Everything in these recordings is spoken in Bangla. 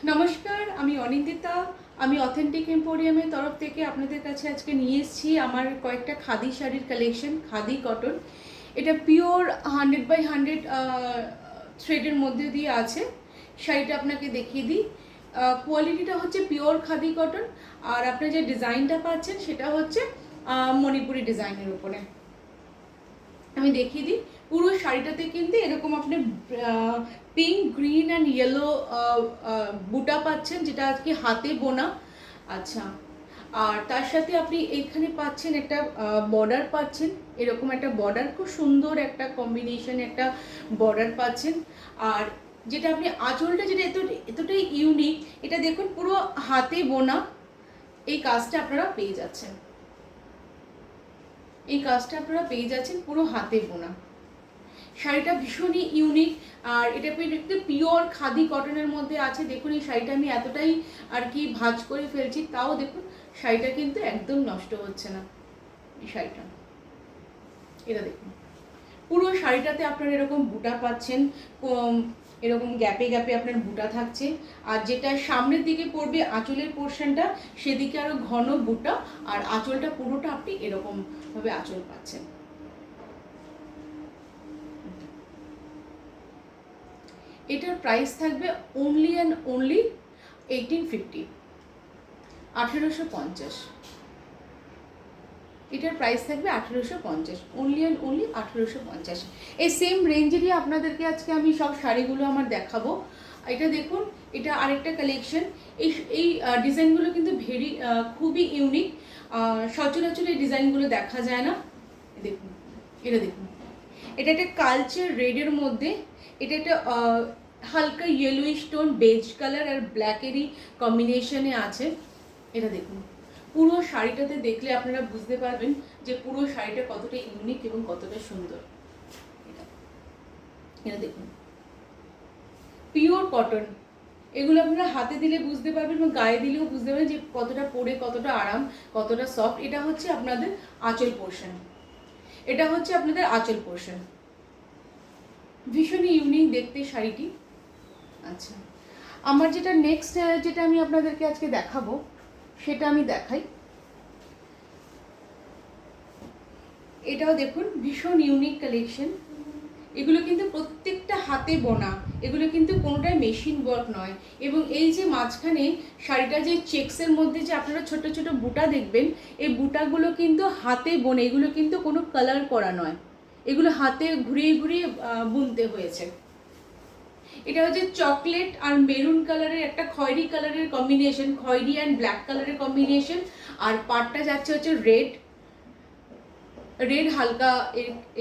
নমস্কার, আমি অনিন্দিতা। আমি অথেন্টিক এম্পোরিয়ামের তরফ থেকে আপনাদের কাছে আজকে নিয়ে এসেছি আমার কয়েকটা খাদি শাড়ির কালেকশন, খাদি কটন। এটা পিওর 100/100 থ্রেডের মধ্যে দিয়ে আছে। শাড়িটা আপনাকে দেখিয়ে দিই। কোয়ালিটিটা হচ্ছে পিওর খাদি কটন, আর আপনার যে ডিজাইনটা পাচ্ছেন সেটা হচ্ছে মণিপুরি ডিজাইনের উপরে। আমি দেখিয়ে দিই। পুরো শাড়িটাতে কিন্তু এরকম আপনি পিঙ্ক, গ্রিন অ্যান্ড ইয়েলো বুটা পাচ্ছেন, যেটা আজকে হাতে বোনা। আচ্ছা, আর তার সাথে আপনি এইখানে পাচ্ছেন একটা বর্ডার পাচ্ছেন, এরকম একটা বর্ডার, খুব সুন্দর একটা কম্বিনেশন একটা বর্ডার পাচ্ছেন। আর যেটা আপনি আঁচলটা, যেটা এতটাই ইউনিক, এটা দেখুন পুরো হাতে বোনা। এই কাজটা আপনারা পেয়ে যাচ্ছেন, এই কাজটা আপনারা পেয়ে যাচ্ছেন পুরো হাতে বোনা। শাড়িটা ভীষণই ইউনিক, আর এটা একটু পিওর খাদি কটনের মধ্যে আছে। দেখুন এই শাড়িটা আমি এতটাই আর কি ভাঁজ করে ফেলছি, তাও দেখুন শাড়িটা কিন্তু একদম নষ্ট হচ্ছে না। এই শাড়িটা, এটা দেখুন পুরো শাড়িটাতে আপনারা এরকম বুটা পাচ্ছেন, এরকম গ্যাপে গ্যাপে আপনার বুটা থাকছে। আর যেটা সামনের দিকে পড়বে আঁচলের পোর্শনটা, সেদিকে আরো ঘন বুটা, আর আঁচলটা পুরোটা আপনি এরকম ভাবে আঁচল পাচ্ছেন। এটার প্রাইস থাকবে অনলি অ্যান্ড অনলি 1850, 1850। এটার প্রাইস থাকবে 1850, অনলি অ্যান্ড অনলি 1850। এই সেম রেঞ্জেরই আপনাদেরকে আজকে আমি সব শাড়িগুলো আমার দেখাবো। এটা দেখুন, এটা আরেকটা কালেকশন। এই এই ডিজাইনগুলো কিন্তু খুবই ইউনিক। সচরাচর এই ডিজাইনগুলো দেখা যায় না। দেখুন, এটা দেখুন, এটা একটা কালচার রেডের মধ্যে, এটা একটা হালকা ইয়েলোইশ টোন, বেজ কালার আর ব্ল্যাকেরই কম্বিনেশনে আছে। এটা দেখুন, পুরো শাড়িটাতে দেখলে আপনারা বুঝতে পারবেন যে পুরো শাড়িটা কতটা ইউনিক এবং কতটা সুন্দর। এটা দেখুন, পিওর কটন। এগুলো আপনারা হাতে দিলে বুঝতে পারবেন এবং গায়ে দিলেও বুঝতে পারবেন যে কতটা পরে, কতটা আরাম, কতটা সফট। এটা হচ্ছে আপনাদের আঁচল পোর্শন, এটা হচ্ছে আপনাদের আঁচল পোর্শন। ভীষণই ইউনিক দেখতে শাড়িটি। আচ্ছা, আমার যেটা নেক্সট যেটা আমি আপনাদেরকে আজকে দেখাবো, সেটা আমি দেখাই। এটাও দেখুন ভীষণ ইউনিক কালেকশন। এগুলো কিন্তু প্রত্যেকটা হাতে বোনা, এগুলো কিন্তু কোনোটাই মেশিন ওয়ার্ক নয়। এবং এই যে মাঝখানে শাড়িটা যে চেক্সের মধ্যে যে আপনারা ছোট ছোট বুটা দেখবেন, এই বুটাগুলো কিন্তু হাতে বোনে, এগুলো কিন্তু কোনো কালার করা নয়, এগুলো হাতে ঘুরিয়ে ঘুরিয়ে বুনতে হয়েছে। এটা হচ্ছে চকলেট আর মেরুন কালারের একটা খয়েরি কালারের কম্বিনেশন, খয়েরি অ্যান্ড ব্ল্যাক কালারের কম্বিনেশন। আর পাটটা যাচ্ছে হচ্ছে রেড, রেড হালকা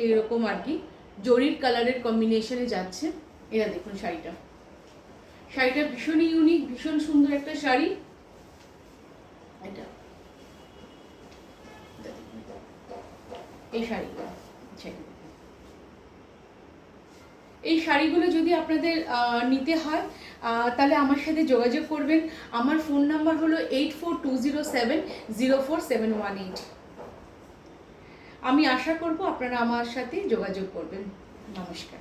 এরকম আর কি জরির কালারের কম্বিনেশনে যাচ্ছে। এটা দেখুন শাড়িটা, শাড়িটা ভীষণই ইউনিক, ভীষণ সুন্দর একটা শাড়ি। এটা এই শাড়িটা, এই শাড়িগুলো যদি আপনাদের নিতে হয় তাহলে আমার সাথে যোগাযোগ করবেন। আমার ফোন নাম্বার হলো 8420704718। আমি আশা করব আপনারা আমার সাথে যোগাযোগ করবেন। নমস্কার।